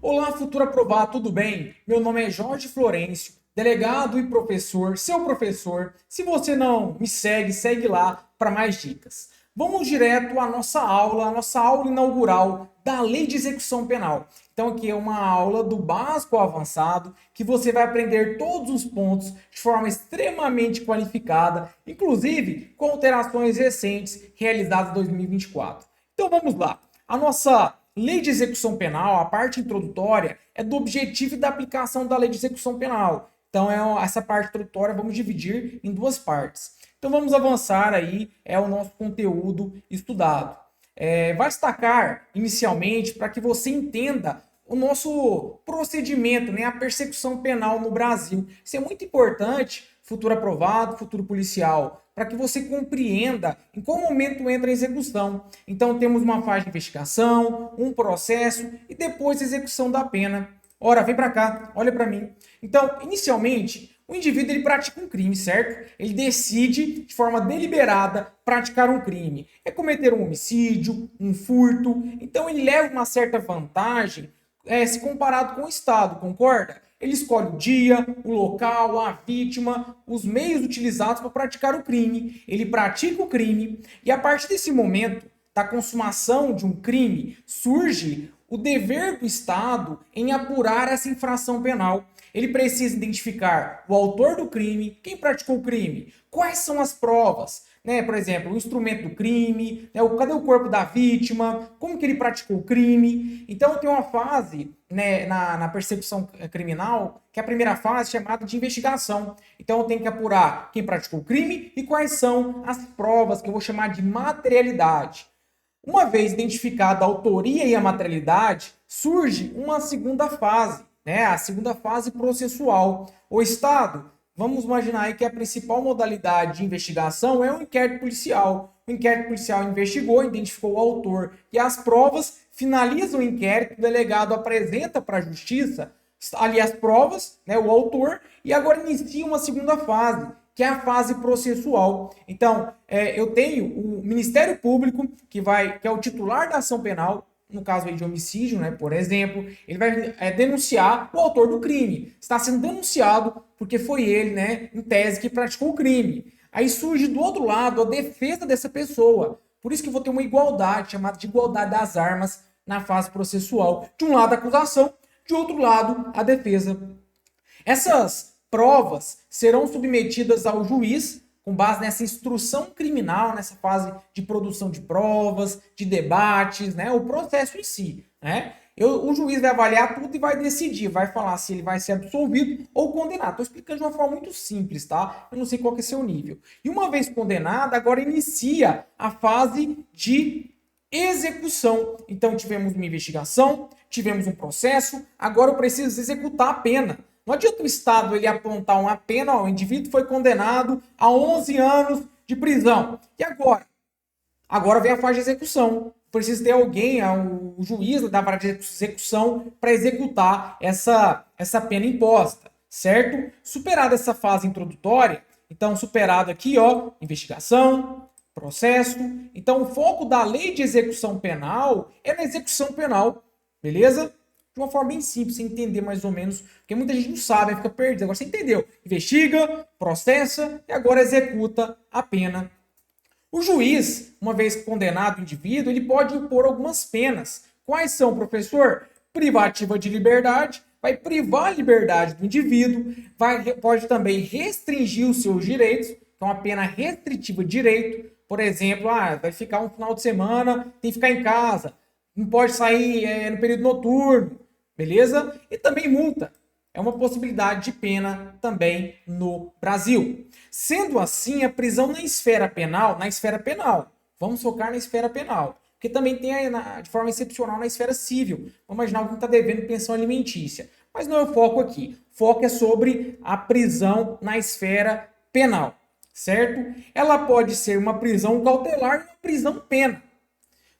Olá, futuro aprovado, tudo bem? Meu nome é Jorge Florencio, delegado e professor, seu professor. Se você não me segue, segue lá para mais dicas. Vamos direto à nossa aula inaugural da Lei de Execução Penal. Então aqui é uma aula do básico ao avançado, que você vai aprender todos os pontos de forma extremamente qualificada, inclusive com alterações recentes realizadas em 2024. Então vamos lá. A nossa Lei de Execução Penal, a parte introdutória, é do objetivo e da aplicação da Lei de Execução Penal. Então, essa parte introdutória vamos dividir em duas partes. Então, vamos avançar aí, é o nosso conteúdo estudado. Vai destacar, inicialmente, para que você entenda o nosso procedimento, né, a persecução penal no Brasil. Isso é muito importante, futuro aprovado, futuro policial, para que você compreenda em qual momento entra a execução. Então, temos uma fase de investigação, um processo e depois a execução da pena. Ora, vem para cá, olha para mim. Então, inicialmente, o indivíduo ele pratica um crime, certo? Ele decide de forma deliberada praticar um crime. É cometer um homicídio, um furto. Então, ele leva uma certa vantagem se comparado com o Estado, concorda? Ele escolhe o dia, o local, a vítima, os meios utilizados para praticar o crime. Ele pratica o crime e a partir desse momento da consumação de um crime surge o dever do Estado em apurar essa infração penal. Ele precisa identificar o autor do crime, quem praticou o crime, quais são as provas, né? Por exemplo, o instrumento do crime, né? Cadê o corpo da vítima, como que ele praticou o crime. Então tem uma fase, né, na persecução criminal, que é a primeira fase chamada de investigação. Então eu tenho que apurar quem praticou o crime e quais são as provas, que eu vou chamar de materialidade. Uma vez identificada a autoria e a materialidade, surge uma segunda fase, né? A segunda fase processual. O Estado, vamos imaginar aí que a principal modalidade de investigação é o inquérito policial. O inquérito policial investigou, identificou o autor e as provas, finaliza o inquérito, o delegado apresenta para a justiça ali as provas, né, o autor, e agora inicia uma segunda fase, que é a fase processual. Então, eu tenho o Ministério Público, que é o titular da ação penal, no caso aí de homicídio, né, por exemplo, ele vai denunciar o autor do crime. Está sendo denunciado porque foi ele, né, em tese, que praticou o crime. Aí surge do outro lado a defesa dessa pessoa. Por isso que eu vou ter uma igualdade, chamada de igualdade das armas, na fase processual. De um lado a acusação, de outro lado a defesa. Essas provas serão submetidas ao juiz com base nessa instrução criminal, nessa fase de produção de provas, de debates, né, o processo em si, né? O juiz vai avaliar tudo e vai decidir, vai falar se ele vai ser absolvido ou condenado. Estou explicando de uma forma muito simples, tá? Eu não sei qual que é seu nível. E uma vez condenado, agora inicia a fase de execução. Então tivemos uma investigação, tivemos um processo, agora eu preciso executar a pena. Não adianta o Estado ele apontar uma pena, ó, o indivíduo foi condenado a 11 anos de prisão. E agora? Agora vem a fase de execução. Precisa ter alguém, o juiz da vara de execução, para executar essa pena imposta, certo? Superada essa fase introdutória, então superado aqui, ó, investigação, processo. Então o foco da Lei de Execução Penal é na execução penal, beleza? De uma forma bem simples, você entender mais ou menos, porque muita gente não sabe, fica perdido. Agora você entendeu. Investiga, processa e agora executa a pena. O juiz, uma vez condenado o indivíduo, ele pode impor algumas penas. Quais são, professor? Privativa de liberdade, vai privar a liberdade do indivíduo, pode também restringir os seus direitos, então uma pena restritiva de direito. Por exemplo, vai ficar um final de semana, tem que ficar em casa, não pode sair no período noturno. Beleza? E também multa. É uma possibilidade de pena também no Brasil. Sendo assim, a prisão na esfera penal, vamos focar na esfera penal, porque também tem de forma excepcional na esfera civil. Vamos imaginar alguém está devendo pensão alimentícia. Mas não é o foco aqui. O foco é sobre a prisão na esfera penal, certo? Ela pode ser uma prisão cautelar e uma prisão pena.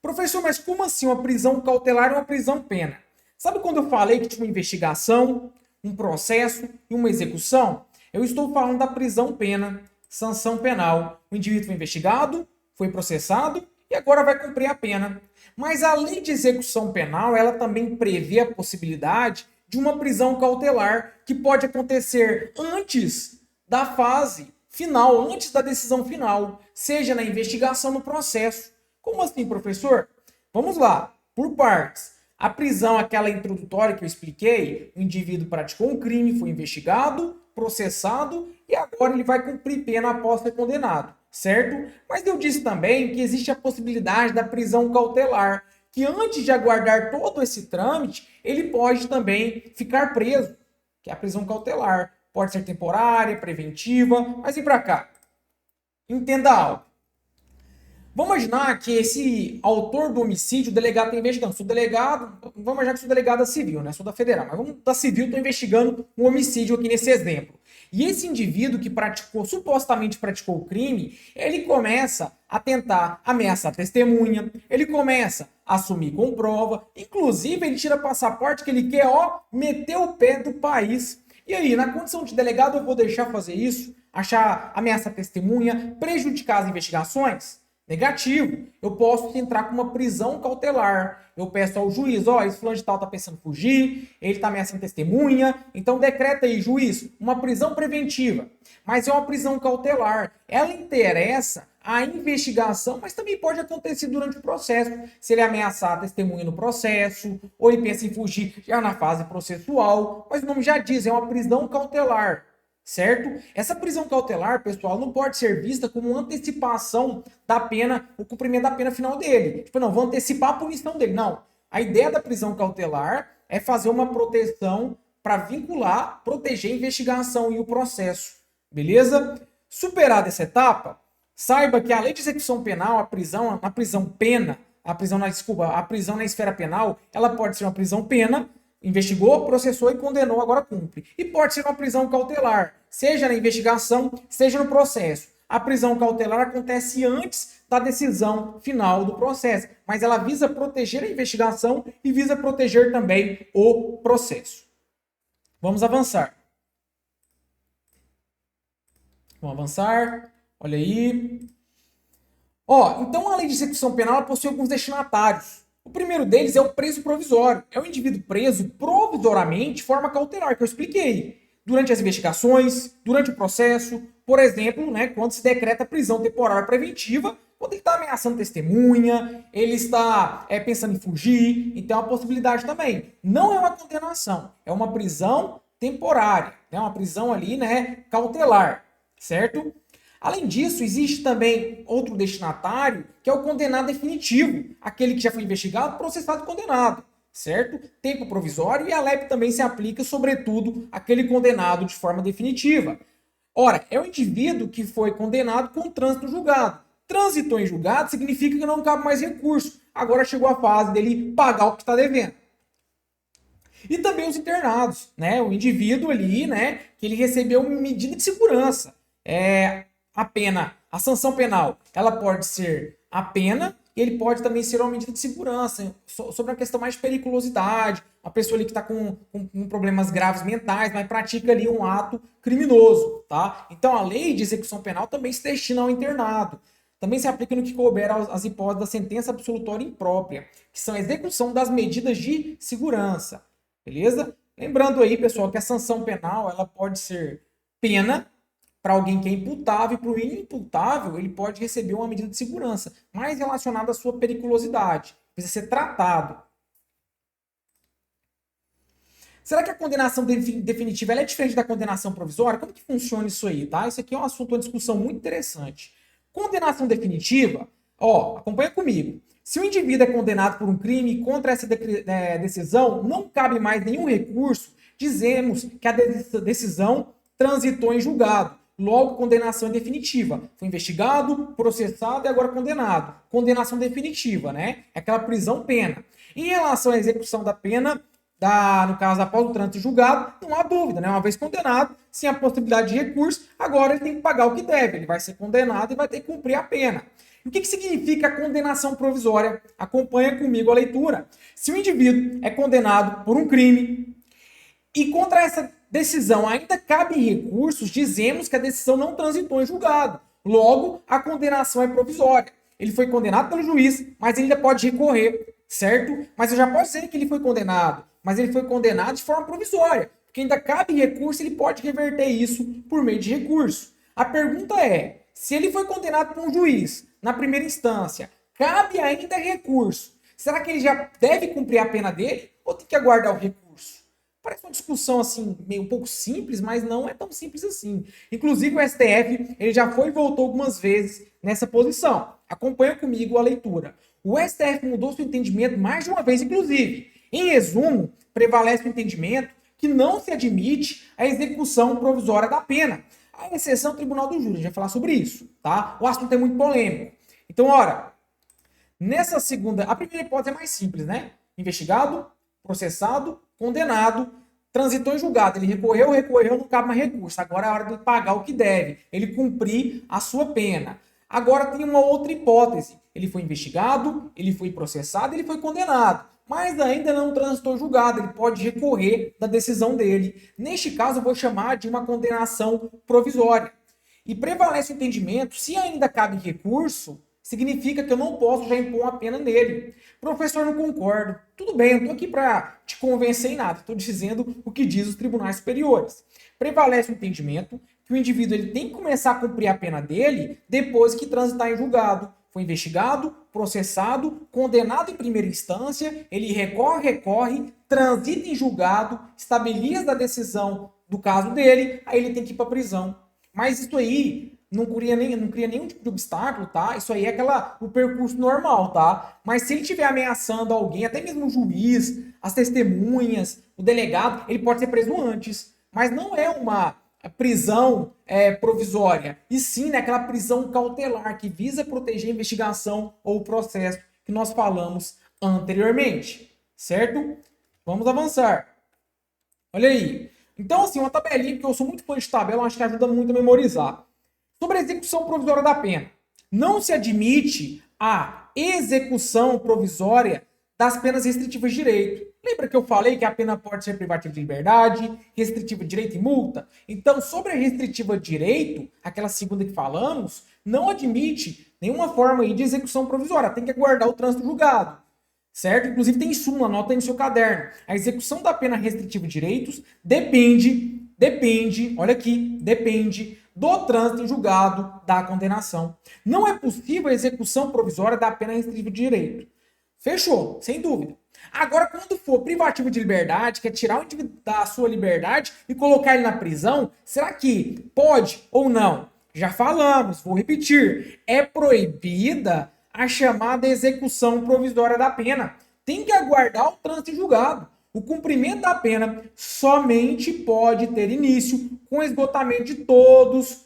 Professor, mas como assim uma prisão cautelar e uma prisão pena? Sabe quando eu falei que tinha uma investigação, um processo e uma execução? Eu estou falando da prisão-pena, sanção penal. O indivíduo foi investigado, foi processado e agora vai cumprir a pena. Mas a lei de execução penal, ela também prevê a possibilidade de uma prisão cautelar que pode acontecer antes da fase final, antes da decisão final, seja na investigação, no processo. Como assim, professor? Vamos lá, por partes. A prisão, aquela introdutória que eu expliquei, o indivíduo praticou um crime, foi investigado, processado e agora ele vai cumprir pena após ser condenado, certo? Mas eu disse também que existe a possibilidade da prisão cautelar, que antes de aguardar todo esse trâmite, ele pode também ficar preso, que é a prisão cautelar. Pode ser temporária, preventiva, mas vem para cá. Entenda algo. Vamos imaginar que esse autor do homicídio, o delegado está investigando. Sou delegado, vamos imaginar que sou delegado civil, né? Sou da federal, mas vamos da civil, estou investigando um homicídio aqui nesse exemplo. E esse indivíduo que supostamente praticou o crime, ele começa a tentar ameaçar a testemunha, ele começa a assumir com prova, inclusive ele tira passaporte que ele quer, meter o pé do país. E aí, na condição de delegado, eu vou deixar fazer isso? Ameaçar a testemunha, prejudicar as investigações? Negativo. Eu posso entrar com uma prisão cautelar. Eu peço ao juiz, esse fulano de tal tá pensando em fugir, ele tá ameaçando testemunha, então decreta aí, juiz, uma prisão preventiva. Mas é uma prisão cautelar. Ela interessa a investigação, mas também pode acontecer durante o processo. Se ele ameaçar a testemunha no processo, ou ele pensa em fugir já na fase processual. Mas o nome já diz, é uma prisão cautelar. Certo? Essa prisão cautelar, pessoal, não pode ser vista como uma antecipação da pena, o cumprimento da pena final dele. Tipo, não, vou antecipar a punição dele. Não. A ideia da prisão cautelar é fazer uma proteção para vincular, proteger a investigação e o processo. Beleza? Superada essa etapa, saiba que a lei de execução penal, a prisão na esfera penal, ela pode ser uma prisão pena, investigou, processou e condenou, agora cumpre. E pode ser uma prisão cautelar, seja na investigação, seja no processo. A prisão cautelar acontece antes da decisão final do processo, mas ela visa proteger a investigação e visa proteger também o processo. Vamos avançar. Vamos avançar. Olha aí. Então a lei de execução penal possui alguns destinatários. O primeiro deles é o preso provisório. É o indivíduo preso provisoriamente de forma cautelar, que eu expliquei. Durante as investigações, durante o processo, por exemplo, quando se decreta prisão temporária preventiva, quando ele está ameaçando testemunha, ele está pensando em fugir, então é uma possibilidade também. Não é uma condenação, é uma prisão temporária, uma prisão ali, cautelar, certo? Além disso, existe também outro destinatário, que é o condenado definitivo, aquele que já foi investigado, processado e condenado, certo? Tempo provisório, e a LEP também se aplica, sobretudo, àquele condenado de forma definitiva. Ora, é o indivíduo que foi condenado com trânsito julgado. Transitou em julgado significa que não cabe mais recurso. Agora chegou a fase dele pagar o que está devendo. E também os internados, o indivíduo ali, que ele recebeu uma medida de segurança. A sanção penal, ela pode ser a pena e ele pode também ser uma medida de segurança, sobre a questão mais de periculosidade, uma pessoa ali que está com problemas graves mentais, mas pratica ali um ato criminoso, tá? Então a lei de execução penal também se destina ao internado. Também se aplica no que couber às hipóteses da sentença absolutória imprópria, que são a execução das medidas de segurança, beleza? Lembrando aí, pessoal, que a sanção penal, ela pode ser pena para alguém que é imputável, e para o inimputável, ele pode receber uma medida de segurança, mais relacionada à sua periculosidade. Precisa ser tratado. Será que a condenação definitiva ela é diferente da condenação provisória? Como que funciona isso aí, tá? Isso aqui é um assunto, uma discussão muito interessante. Condenação definitiva, acompanha comigo. Se o indivíduo é condenado por um crime e contra essa decisão não cabe mais nenhum recurso, dizemos que a decisão transitou em julgado. Logo, condenação é definitiva. Foi investigado, processado e agora condenado. Condenação definitiva, É aquela prisão-pena. Em relação à execução da pena, no caso, após o trânsito julgado, não há dúvida, Uma vez condenado, sem a possibilidade de recurso, agora ele tem que pagar o que deve. Ele vai ser condenado e vai ter que cumprir a pena. E o que significa a condenação provisória? Acompanha comigo a leitura. Se o indivíduo é condenado por um crime e contra essa decisão ainda cabe recursos, dizemos que a decisão não transitou em julgado. Logo, a condenação é provisória. ele foi condenado pelo juiz, mas ele ainda pode recorrer, certo? Mas eu já posso dizer que ele foi condenado, mas ele foi condenado de forma provisória, porque ainda cabe recurso, ele pode reverter isso por meio de recurso. A pergunta é, se ele foi condenado por um juiz na primeira instância, cabe ainda recurso. Será que ele já deve cumprir a pena dele ou tem que aguardar o recurso? Parece uma discussão assim, meio um pouco simples, mas não é tão simples assim. Inclusive o STF ele já foi e voltou algumas vezes nessa posição. Acompanha comigo a leitura. O STF mudou seu entendimento mais de uma vez, inclusive. Em resumo, prevalece o entendimento que não se admite a execução provisória da pena. A exceção do Tribunal do Júri, a gente vai falar sobre isso, tá? O assunto é muito polêmico. Então, ora, nessa segunda, a primeira hipótese é mais simples, né? Investigado, processado, condenado, transitou em julgado. Ele recorreu, não cabe mais recurso. Agora é a hora de pagar o que deve, ele cumprir a sua pena. Agora tem uma outra hipótese. Ele foi investigado, ele foi processado, ele foi condenado, mas ainda não transitou julgado. Ele pode recorrer da decisão dele. Neste caso, eu vou chamar de uma condenação provisória. E prevalece o entendimento, se ainda cabe recurso, significa que eu não posso já impor uma pena nele. Professor, não concordo. Tudo bem, eu não estou aqui para te convencer em nada. Estou dizendo o que diz os tribunais superiores. Prevalece o entendimento que o indivíduo ele tem que começar a cumprir a pena dele depois que transitar em julgado. Foi investigado, processado, condenado em primeira instância, ele recorre, transita em julgado, estabiliza a decisão do caso dele, aí ele tem que ir para a prisão. Mas isso aí não cria nenhum tipo de obstáculo, tá? Isso aí é o percurso normal, tá? Mas se ele estiver ameaçando alguém, até mesmo o juiz, as testemunhas, o delegado, ele pode ser preso antes. Mas não é uma prisão provisória, e sim, né, aquela prisão cautelar que visa proteger a investigação ou o processo que nós falamos anteriormente, certo? Vamos avançar. Olha aí. Então, assim, uma tabelinha, porque eu sou muito fã de tabela, eu acho que ajuda muito a memorizar. Sobre a execução provisória da pena. Não se admite a execução provisória das penas restritivas de direito. Lembra que eu falei que a pena pode ser privativa de liberdade, restritiva de direito e multa? Então, sobre a restritiva de direito, aquela segunda que falamos, não admite nenhuma forma aí de execução provisória. Tem que aguardar o trânsito julgado. Certo? Inclusive tem súmula, anota aí no seu caderno. A execução da pena restritiva de direitos depende, olha aqui, depende do trânsito em julgado da condenação. Não é possível a execução provisória da pena restritiva de direito. Fechou, sem dúvida. Agora, quando for privativa de liberdade, quer tirar o indivíduo da sua liberdade e colocar ele na prisão, será que pode ou não? Já falamos, vou repetir. É proibida a chamada execução provisória da pena. Tem que aguardar o trânsito em julgado. O cumprimento da pena somente pode ter início com o esgotamento de todos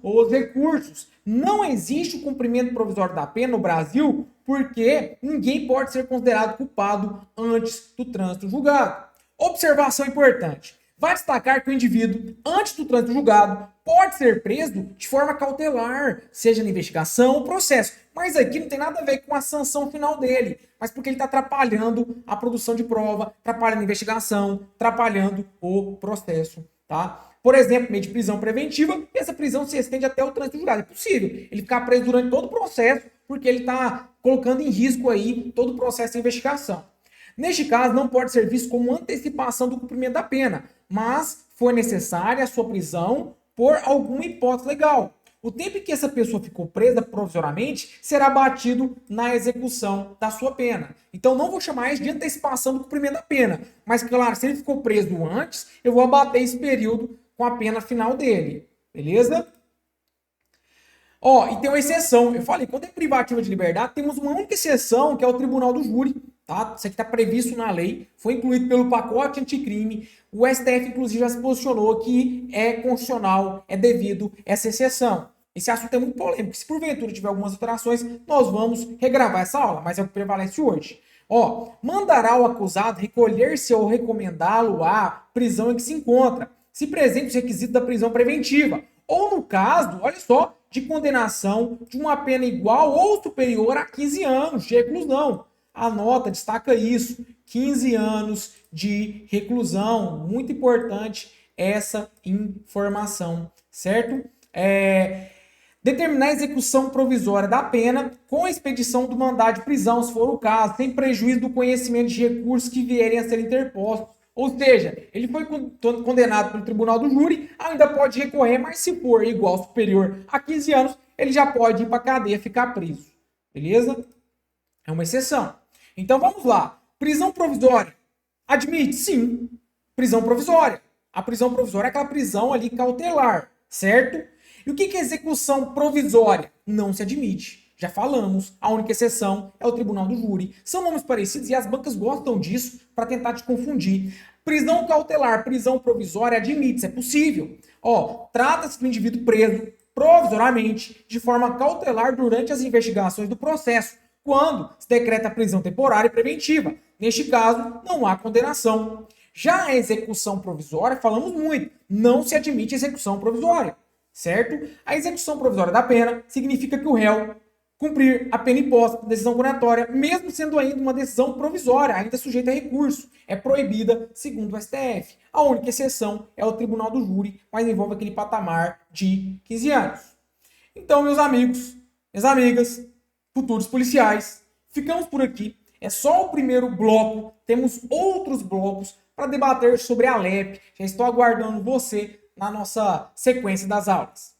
os recursos. Não existe o cumprimento provisório da pena no Brasil porque ninguém pode ser considerado culpado antes do trânsito julgado. Observação importante. Vai destacar que o indivíduo, antes do trânsito julgado, pode ser preso de forma cautelar, seja na investigação ou processo. Mas aqui não tem nada a ver com a sanção final dele, mas porque ele está atrapalhando a produção de prova, atrapalhando a investigação, atrapalhando o processo, tá? Por exemplo, meio de prisão preventiva, essa prisão se estende até o trânsito julgado. É possível ele ficar preso durante todo o processo, porque ele está colocando em risco aí todo o processo de investigação. Neste caso, não pode ser visto como antecipação do cumprimento da pena, mas foi necessária a sua prisão por alguma hipótese legal. O tempo em que essa pessoa ficou presa provisoriamente será batido na execução da sua pena. Então, não vou chamar isso de antecipação do cumprimento da pena. Mas, claro, se ele ficou preso antes, eu vou abater esse período com a pena final dele. Beleza? E tem uma exceção. Eu falei, quando é privativa de liberdade, temos uma única exceção, que é o Tribunal do Júri. Tá? Isso aqui está previsto na lei, foi incluído pelo pacote anticrime. O STF, inclusive, já se posicionou que é constitucional, é devido essa exceção. Esse assunto é muito polêmico. Se porventura tiver algumas alterações, nós vamos regravar essa aula, mas é o que prevalece hoje. Mandará o acusado recolher-se ou recomendá-lo à prisão em que se encontra, se presente os requisitos da prisão preventiva, ou no caso, olha só, de condenação de uma pena igual ou superior a 15 anos de reclusão. Anota, destaca isso, 15 anos de reclusão, muito importante essa informação, certo? Determinar a execução provisória da pena com a expedição do mandado de prisão, se for o caso, sem prejuízo do conhecimento de recursos que vierem a ser interpostos. Ou seja, ele foi condenado pelo tribunal do júri, ainda pode recorrer, mas se for igual superior a 15 anos, ele já pode ir para a cadeia ficar preso. Beleza? É uma exceção. Então vamos lá. Prisão provisória. Admite? Sim. Prisão provisória. A prisão provisória é aquela prisão ali cautelar, certo? E o que é execução provisória? Não se admite. Já falamos, a única exceção é o tribunal do júri. São nomes parecidos e as bancas gostam disso para tentar te confundir. Prisão cautelar, prisão provisória, admite-se, é possível. Trata-se do indivíduo preso provisoriamente de forma cautelar durante as investigações do processo, quando se decreta a prisão temporária e preventiva. Neste caso, não há condenação. Já a execução provisória, falamos muito, não se admite execução provisória. Certo? A execução provisória da pena significa que o réu cumprir a pena imposta, decisão condenatória, mesmo sendo ainda uma decisão provisória, ainda sujeita a recurso, é proibida segundo o STF. A única exceção é o tribunal do júri, mas envolve aquele patamar de 15 anos. Então, meus amigos, minhas amigas, futuros policiais, ficamos por aqui. É só o primeiro bloco, temos outros blocos para debater sobre a LEP. Já estou aguardando você na nossa sequência das aulas.